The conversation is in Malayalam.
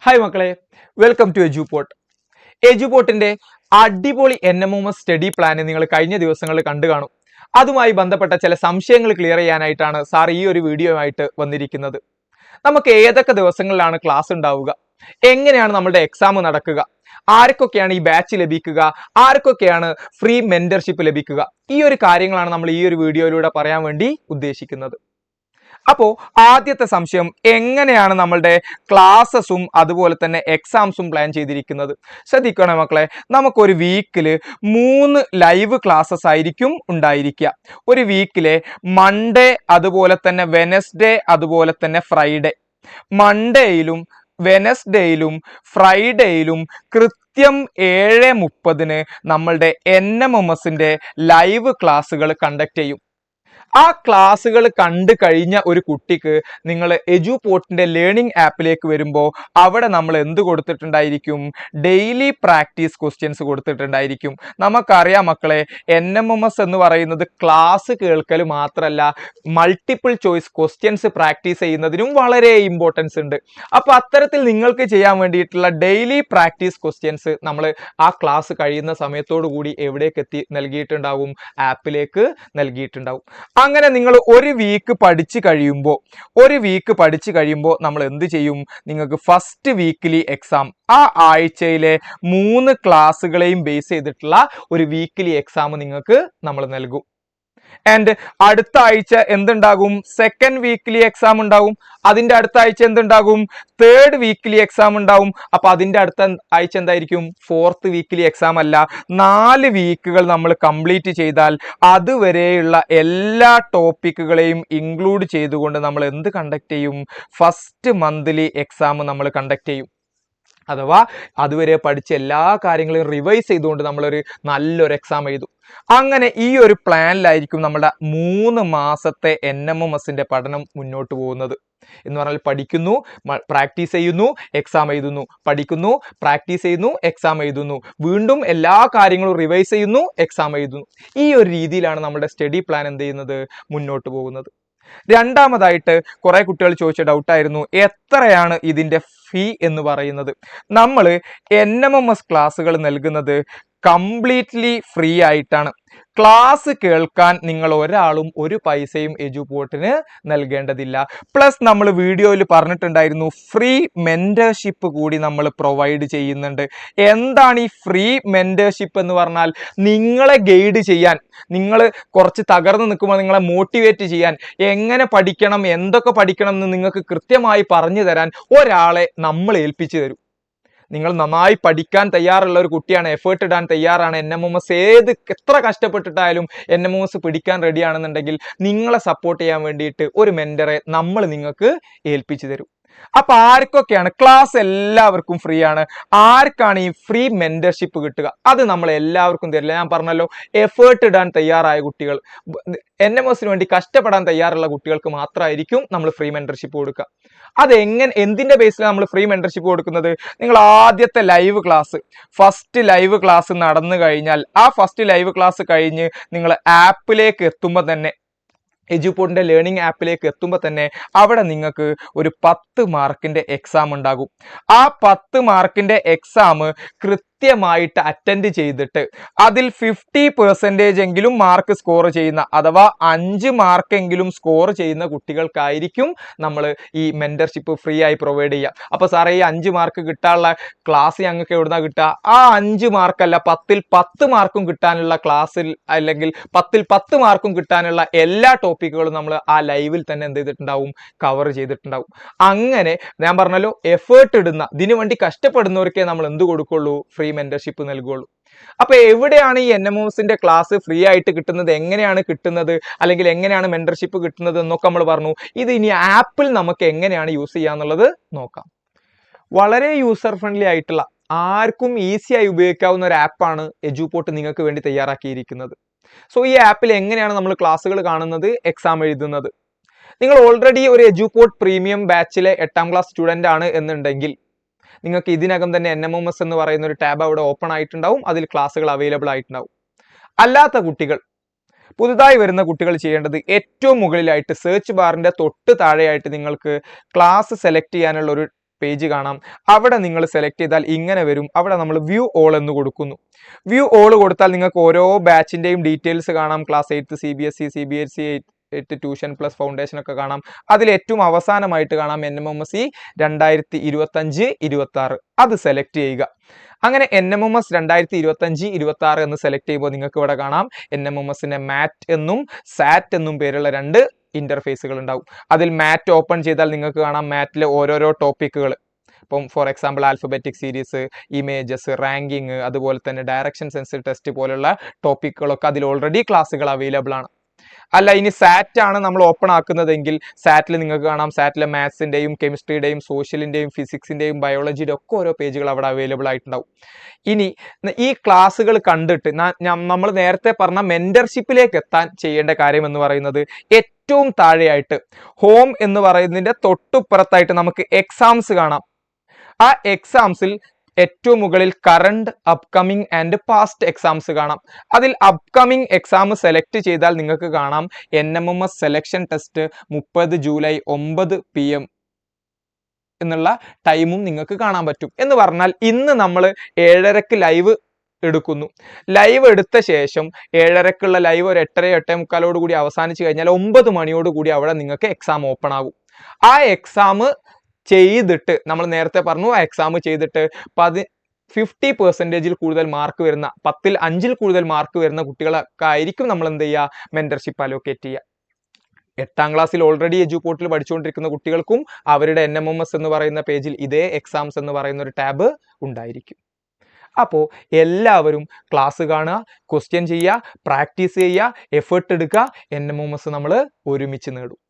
ഹായ് മക്കളെ, വെൽക്കം ടു എജുപോർട്ട്. എജുപോർട്ടിന്റെ അടിപൊളി NMMS സ്റ്റഡി പ്ലാൻ നിങ്ങൾ കഴിഞ്ഞ ദിവസങ്ങളിൽ കണ്ടു കാണും. അതുമായി ബന്ധപ്പെട്ട ചില സംശയങ്ങൾ ക്ലിയർ ചെയ്യാനായിട്ടാണ് സാർ ഈ ഒരു വീഡിയോ ആയിട്ട് വന്നിരിക്കുന്നത്. നമുക്ക് ഏതൊക്കെ ദിവസങ്ങളിലാണ് ക്ലാസ് ഉണ്ടാവുക, എങ്ങനെയാണ് നമ്മുടെ എക്സാം നടക്കുക, ആർക്കൊക്കെയാണ് ഈ ബാച്ച് ലഭിക്കുക, ആർക്കൊക്കെയാണ് ഫ്രീ മെന്റർഷിപ്പ് ലഭിക്കുക, ഈ ഒരു കാര്യങ്ങളാണ് നമ്മൾ ഈ ഒരു വീഡിയോയിലൂടെ പറയാൻ വേണ്ടി ഉദ്ദേശിക്കുന്നത്. അപ്പോ ആദ്യത്തെ സംശയം, എങ്ങനെയാണ് നമ്മളുടെ ക്ലാസ്സസും അതുപോലെ തന്നെ എക്സാംസും പ്ലാൻ ചെയ്തിരിക്കുന്നത്? ശ്രദ്ധിക്കണേ മക്കളെ, നമുക്കൊരു വീക്കില് 3 ലൈവ് ക്ലാസ്സസ് ആയിരിക്കും ഉണ്ടായിരിക്കുക. ഒരു വീക്കിലെ മൺഡേ, അതുപോലെ തന്നെ വെനസ്ഡേ, അതുപോലെ തന്നെ ഫ്രൈഡേ. മൺഡേയിലും വെനസ്ഡേയിലും ഫ്രൈഡേയിലും കൃത്യം 7:30 നമ്മളുടെ NMMSന്റെ ലൈവ് ക്ലാസ്സുകൾ കണ്ടക്ട് ചെയ്യും. ആ ക്ലാസ്സുകൾ കണ്ടു കഴിഞ്ഞ ഒരു കുട്ടിക്ക് നിങ്ങൾ എജുപോർട്ടിന്റെ ലേണിംഗ് ആപ്പിലേക്ക് വരുമ്പോൾ അവിടെ നമ്മൾ എന്ത് കൊടുത്തിട്ടുണ്ടായിരിക്കും? ഡെയിലി പ്രാക്ടീസ് ക്വസ്റ്റ്യൻസ് കൊടുത്തിട്ടുണ്ടായിരിക്കും. നമുക്കറിയാം മക്കളെ, NMMS എന്ന് പറയുന്നത് ക്ലാസ് കേൾക്കൽ മാത്രമല്ല, മൾട്ടിപ്പിൾ ചോയ്സ് ക്വസ്റ്റ്യൻസ് പ്രാക്ടീസ് ചെയ്യുന്നതിനും വളരെ ഇമ്പോർട്ടൻസ് ഉണ്ട്. അപ്പോൾ അത്തരത്തിൽ നിങ്ങൾക്ക് ചെയ്യാൻ വേണ്ടിയിട്ടുള്ള ഡെയിലി പ്രാക്ടീസ് ക്വസ്റ്റ്യൻസ് നമ്മൾ ആ ക്ലാസ് കഴിയുന്ന സമയത്തോടു കൂടി എവിടേക്ക് എത്തി നൽകിയിട്ടുണ്ടാവും? ആപ്പിലേക്ക് നൽകിയിട്ടുണ്ടാവും. അങ്ങനെ നിങ്ങൾ ഒരു വീക്ക് പഠിച്ചു കഴിയുമ്പോൾ നമ്മൾ എന്ത് ചെയ്യും? നിങ്ങൾക്ക് ഫസ്റ്റ് വീക്കിലി എക്സാം, ആ ആഴ്ചയിലെ 3 ക്ലാസ്സുകളെയും ബേസ് ചെയ്തിട്ടുള്ള ഒരു വീക്കിലി എക്സാം നിങ്ങൾക്ക് നമ്മൾ നൽകും. ആൻഡ് അടുത്ത ആഴ്ച എന്തുണ്ടാകും? സെക്കൻഡ് വീക്കിലി എക്സാം ഉണ്ടാവും. അതിന്റെ അടുത്ത ആഴ്ച എന്തുണ്ടാകും? തേർഡ് വീക്കിലി എക്സാം ഉണ്ടാവും. അപ്പൊ അതിന്റെ അടുത്ത ആഴ്ച എന്തായിരിക്കും? ഫോർത്ത് വീക്കിലി എക്സാം അല്ല. 4 വീക്കുകൾ നമ്മൾ കംപ്ലീറ്റ് ചെയ്താൽ അതുവരെയുള്ള എല്ലാ ടോപ്പിക്കുകളെയും ഇൻക്ലൂഡ് ചെയ്തുകൊണ്ട് നമ്മൾ എന്ത് കണ്ടക്ട് ചെയ്യും? ഫസ്റ്റ് മന്ത്ലി എക്സാം നമ്മൾ കണ്ടക്ട് ചെയ്യും. അഥവാ അതുവരെ പഠിച്ച എല്ലാ കാര്യങ്ങളും റിവൈസ് ചെയ്തുകൊണ്ട് നമ്മളൊരു നല്ലൊരു എക്സാം എഴുതും. അങ്ങനെ ഈ ഒരു പ്ലാനിലായിരിക്കും നമ്മുടെ 3 മാസത്തെ NMMSന്റെ പഠനം മുന്നോട്ട് പോകുന്നത്. എന്ന് പറഞ്ഞാൽ പഠിക്കുന്നു, പ്രാക്ടീസ് ചെയ്യുന്നു, എക്സാം എഴുതുന്നു, പഠിക്കുന്നു, പ്രാക്ടീസ് ചെയ്യുന്നു, എക്സാം എഴുതുന്നു, വീണ്ടും എല്ലാ കാര്യങ്ങളും റിവൈസ് ചെയ്യുന്നു, എക്സാം എഴുതുന്നു. ഈ ഒരു രീതിയിലാണ് നമ്മുടെ സ്റ്റഡി പ്ലാൻ എന്ത് ചെയ്യുന്നത്? മുന്നോട്ട് പോകുന്നത്. രണ്ടാമതായിട്ട് കുറെ കുട്ടികൾ ചോദിച്ച ഡൗട്ടായിരുന്നു, എത്രയാണ് ഇതിന്റെ ഫീ എന്ന് പറയുന്നത്? നമ്മൾ NMMS ക്ലാസ്സുകൾ നൽകുന്നത് കംപ്ലീറ്റ്ലി ഫ്രീ ആയിട്ടാണ്. ക്ലാസ് കേൾക്കാൻ നിങ്ങൾ ഒരാളും ഒരു പൈസയും എജുപോർട്ടിന് നൽകേണ്ടതില്ല. പ്ലസ് നമ്മൾ വീഡിയോയിൽ പറഞ്ഞിട്ടുണ്ടായിരുന്നു, ഫ്രീ മെന്റർഷിപ്പ് കൂടി നമ്മൾ പ്രൊവൈഡ് ചെയ്യുന്നുണ്ട്. എന്താണ് ഈ ഫ്രീ മെന്റർഷിപ്പ് എന്ന് പറഞ്ഞാൽ? നിങ്ങളെ ഗൈഡ് ചെയ്യാൻ, നിങ്ങൾ കുറച്ച് തകർന്ന് നിൽക്കുമ്പോൾ നിങ്ങളെ മോട്ടിവേറ്റ് ചെയ്യാൻ, എങ്ങനെ പഠിക്കണം, എന്തൊക്കെ പഠിക്കണം എന്ന് നിങ്ങൾക്ക് കൃത്യമായി പറഞ്ഞു തരാൻ ഒരാളെ നമ്മൾ ഏൽപ്പിച്ചു തരും. നിങ്ങൾ നന്നായി പഠിക്കാൻ തയ്യാറുള്ള ഒരു കുട്ടിയാണ്, എഫേർട്ട് ഇടാൻ തയ്യാറാണ്, NMMS എത്ര കഷ്ടപ്പെട്ടിട്ടായാലും NMMS പിടിക്കാൻ റെഡിയാണെന്നുണ്ടെങ്കിൽ നിങ്ങളെ സപ്പോർട്ട് ചെയ്യാൻ വേണ്ടിയിട്ട് ഒരു മെന്ററെ നമ്മൾ നിങ്ങൾക്ക് ഏൽപ്പിച്ചു തരും. അപ്പൊ ആർക്കൊക്കെയാണ് ക്ലാസ്? എല്ലാവർക്കും ഫ്രീ ആണ്. ആർക്കാണ് ഈ ഫ്രീ മെന്റർഷിപ്പ് കിട്ടുക? അത് നമ്മൾ എല്ലാവർക്കും തരില്ല. ഞാൻ പറഞ്ഞല്ലോ, എഫേർട്ട് ഇടാൻ തയ്യാറായ കുട്ടികൾ, NMMSന് വേണ്ടി കഷ്ടപ്പെടാൻ തയ്യാറുള്ള കുട്ടികൾക്ക് മാത്രമായിരിക്കും നമ്മൾ ഫ്രീ മെന്റർഷിപ്പ് കൊടുക്കുക. എന്തിന്റെ ബേസിലാണ് നമ്മൾ ഫ്രീ മെന്റർഷിപ്പ് കൊടുക്കുന്നത്? നിങ്ങൾ ആദ്യത്തെ live class, first live class നടന്നു കഴിഞ്ഞാൽ, ആ ഫസ്റ്റ് ലൈവ് ക്ലാസ് കഴിഞ്ഞ് നിങ്ങൾ ആപ്പിലേക്ക് എത്തുമ്പോൾ തന്നെ, എജുപോർട്ടിന്റെ ലേണിംഗ് ആപ്പിലേക്ക് എത്തുമ്പോൾ തന്നെ അവിടെ നിങ്ങൾക്ക് ഒരു 10 മാർക്കിന്റെ എക്സാം ഉണ്ടാകും. ആ 10 മാർക്കിന്റെ എക്സാം കൃത്യമായിട്ട് അറ്റൻഡ് ചെയ്തിട്ട് അതിൽ 50% എങ്കിലും മാർക്ക് സ്കോർ ചെയ്യുന്ന, അഥവാ 5 മാർക്കെങ്കിലും സ്കോർ ചെയ്യുന്ന കുട്ടികൾക്കായിരിക്കും നമ്മൾ ഈ മെന്റർഷിപ്പ് ഫ്രീ ആയി പ്രൊവൈഡ് ചെയ്യുക. അപ്പൊ സാറേ, ഈ 5 മാർക്ക് കിട്ടാനുള്ള ക്ലാസ് ഞങ്ങൾക്ക് എവിടുന്നാ കിട്ടുക? ആ 5 മാർക്കല്ല, 10ൽ 10 മാർക്കും കിട്ടാനുള്ള ക്ലാസ്സിൽ, അല്ലെങ്കിൽ 10ൽ 10 മാർക്കും കിട്ടാനുള്ള എല്ലാ ടോപ്പിക്കുകളും നമ്മൾ ആ ലൈവിൽ തന്നെ എന്ത് ചെയ്തിട്ടുണ്ടാവും? കവർ ചെയ്തിട്ടുണ്ടാവും. അങ്ങനെ ഞാൻ പറഞ്ഞല്ലോ, എഫേർട്ട് ഇടുന്ന, ഇതിനു വേണ്ടി കഷ്ടപ്പെടുന്നവർക്കേ നമ്മൾ എന്ത് കൊടുക്കുള്ളൂ? ഫ്രീ മെന്റർഷിപ്പ് നൽകുള്ളൂ. അപ്പൊ എവിടെയാണ് ഈ NMMSന്റെ ക്ലാസ് ഫ്രീ ആയിട്ട് കിട്ടുന്നത്, എങ്ങനെയാണ് കിട്ടുന്നത്, അല്ലെങ്കിൽ എങ്ങനെയാണ് മെന്റർഷിപ്പ് കിട്ടുന്നത് എന്നൊക്കെ നമ്മൾ പറഞ്ഞു. ഇത് ഇനി ആപ്പിൽ നമുക്ക് എങ്ങനെയാണ് യൂസ് ചെയ്യാന്നുള്ളത് നോക്കാം. വളരെ യൂസർ ഫ്രണ്ട്ലി ആയിട്ടുള്ള, ആർക്കും ഈസിയായി ഉപയോഗിക്കാവുന്ന ഒരു ആപ്പാണ് എജുപോർട്ട് നിങ്ങൾക്ക് വേണ്ടി തയ്യാറാക്കിയിരിക്കുന്നത്. സോ ഈ ആപ്പിൽ എങ്ങനെയാണ് നമ്മൾ ക്ലാസ്സുകൾ കാണുന്നത്, എക്സാം എഴുതുന്നത്? നിങ്ങൾ ഓൾറെഡി ഒരു എജുപോർട്ട് പ്രീമിയം ബാച്ചിലെ 8ാം ക്ലാസ് സ്റ്റുഡന്റ് ആണ് എന്നുണ്ടെങ്കിൽ നിങ്ങൾക്ക് ഇതിനകം തന്നെ NMMS എന്ന് പറയുന്ന ഒരു ടാബ് അവിടെ ഓപ്പൺ ആയിട്ടുണ്ടാവും. അതിൽ ക്ലാസ്സുകൾ അവൈലബിൾ ആയിട്ടുണ്ടാവും. അല്ലാത്ത കുട്ടികൾ, പുതുതായി വരുന്ന കുട്ടികൾ ചെയ്യേണ്ടത് ഏറ്റവും മുകളിലായിട്ട് സെർച്ച് ബാറിന്റെ തൊട്ട് താഴെയായിട്ട് നിങ്ങൾക്ക് ക്ലാസ് സെലക്ട് ചെയ്യാനുള്ള ഒരു പേജ് കാണാം. അവിടെ നിങ്ങൾ സെലക്ട് ചെയ്താൽ ഇങ്ങനെ വരും. അവിടെ നമ്മൾ വ്യൂ ഓൾ എന്ന് കൊടുക്കുന്നു. വ്യൂ ഓൾ കൊടുത്താൽ നിങ്ങൾക്ക് ഓരോ ബാച്ചിന്റെയും ഡീറ്റെയിൽസ് കാണാം. Class 8 CBSE, CBSE 8 tuition plus foundation ഒക്കെ കാണാം. അതിൽ ഏറ്റവും അവസാനമായിട്ട് കാണാം NMMSE 2025-26. അത് സെലക്ട് ചെയ്യുക. അങ്ങനെ NMMS 2025-26 എന്ന് സെലക്ട് ചെയ്യുമ്പോൾ നിങ്ങൾക്ക് ഇവിടെ കാണാം NMMSന്റെ മാറ്റ് എന്നും സാറ്റ് എന്നും പേരുള്ള 2 ഇന്റർഫേസുകൾ ഉണ്ടാവും. അതിൽ മാറ്റ് ഓപ്പൺ ചെയ്താൽ നിങ്ങൾക്ക് കാണാം മാറ്റിലെ ഓരോരോ ടോപ്പിക്കുകൾ. ഇപ്പം for example alphabetic series, images, ranking, അതുപോലെ തന്നെ ഡയറക്ഷൻ സെൻസ് ടെസ്റ്റ് പോലുള്ള ടോപ്പിക്കുകളൊക്കെ അതിൽ ഓൾറെഡി ക്ലാസ്സുകൾ അവൈലബിൾ ആണ്. അല്ല ഇനി സാറ്റ് ആണ് നമ്മൾ ഓപ്പൺ ആക്കുന്നതെങ്കിൽ സാറ്റിൽ നിങ്ങൾക്ക് കാണാം സാറ്റിലെ മാത്സിന്റെയും കെമിസ്ട്രിയുടെയും സോഷ്യലിന്റെയും ഫിസിക്സിന്റെയും ബയോളജിയുടെ ഒക്കെ ഓരോ പേജുകൾ അവിടെ അവൈലബിൾ ആയിട്ടുണ്ടാവും. ഇനി ഈ ക്ലാസ്സുകൾ കണ്ടിട്ട് നമ്മൾ നേരത്തെ പറഞ്ഞ മെന്റർഷിപ്പിലേക്ക് എത്താൻ ചെയ്യേണ്ട കാര്യം എന്ന് പറയുന്നത് ഏറ്റവും താഴെയായിട്ട് ഹോം എന്ന് പറയുന്നതിന്റെ തൊട്ടുപ്പുറത്തായിട്ട് നമുക്ക് എക്സാംസ് കാണാം. ആ എക്സാംസിൽ ഏറ്റവും മുകളിൽ current, upcoming and past exams കാണാം. അതിൽ അപ്കമിങ് എക്സാം സെലക്ട് ചെയ്താൽ നിങ്ങൾക്ക് കാണാം NMMS selection test 30 July 9 PM എന്നുള്ള ടൈമും നിങ്ങൾക്ക് കാണാൻ പറ്റും. എന്ന് പറഞ്ഞാൽ ഇന്ന് നമ്മൾ 7:30 ലൈവ് എടുക്കുന്നു. ലൈവ് എടുത്ത ശേഷം 7:30 ലൈവ് ഒരു 8:30 8:45 കൂടി അവസാനിച്ച് കഴിഞ്ഞാൽ 9 മണിയോട് കൂടി അവിടെ നിങ്ങൾക്ക് എക്സാം ഓപ്പൺ ആകും. ആ എക്സാം ചെയ്തിട്ട് നമ്മൾ നേരത്തെ പറഞ്ഞു ആ എക്സാം ചെയ്തിട്ട് 50% കൂടുതൽ മാർക്ക് വരുന്ന 10ൽ 5ൽ കൂടുതൽ മാർക്ക് വരുന്ന കുട്ടികളൊക്കെ ആയിരിക്കും നമ്മൾ എന്ത് ചെയ്യുക മെന്റർഷിപ്പ് അലോക്കേറ്റ് ചെയ്യുക. 8ാം ക്ലാസ്സിൽ ഓൾറെഡി എജുപോർട്ടിൽ പഠിച്ചുകൊണ്ടിരിക്കുന്ന കുട്ടികൾക്കും അവരുടെ NMMS എന്ന് പറയുന്ന പേജിൽ ഇതേ എക്സാംസ് എന്ന് പറയുന്ന ഒരു ടാബ് ഉണ്ടായിരിക്കും. അപ്പോൾ എല്ലാവരും ക്ലാസ് കാണുക, ക്വസ്റ്റ്യൻ ചെയ്യുക, പ്രാക്ടീസ് ചെയ്യുക, എഫേർട്ട് എടുക്കുക. NMMS നമ്മൾ ഒരുമിച്ച് നേടും.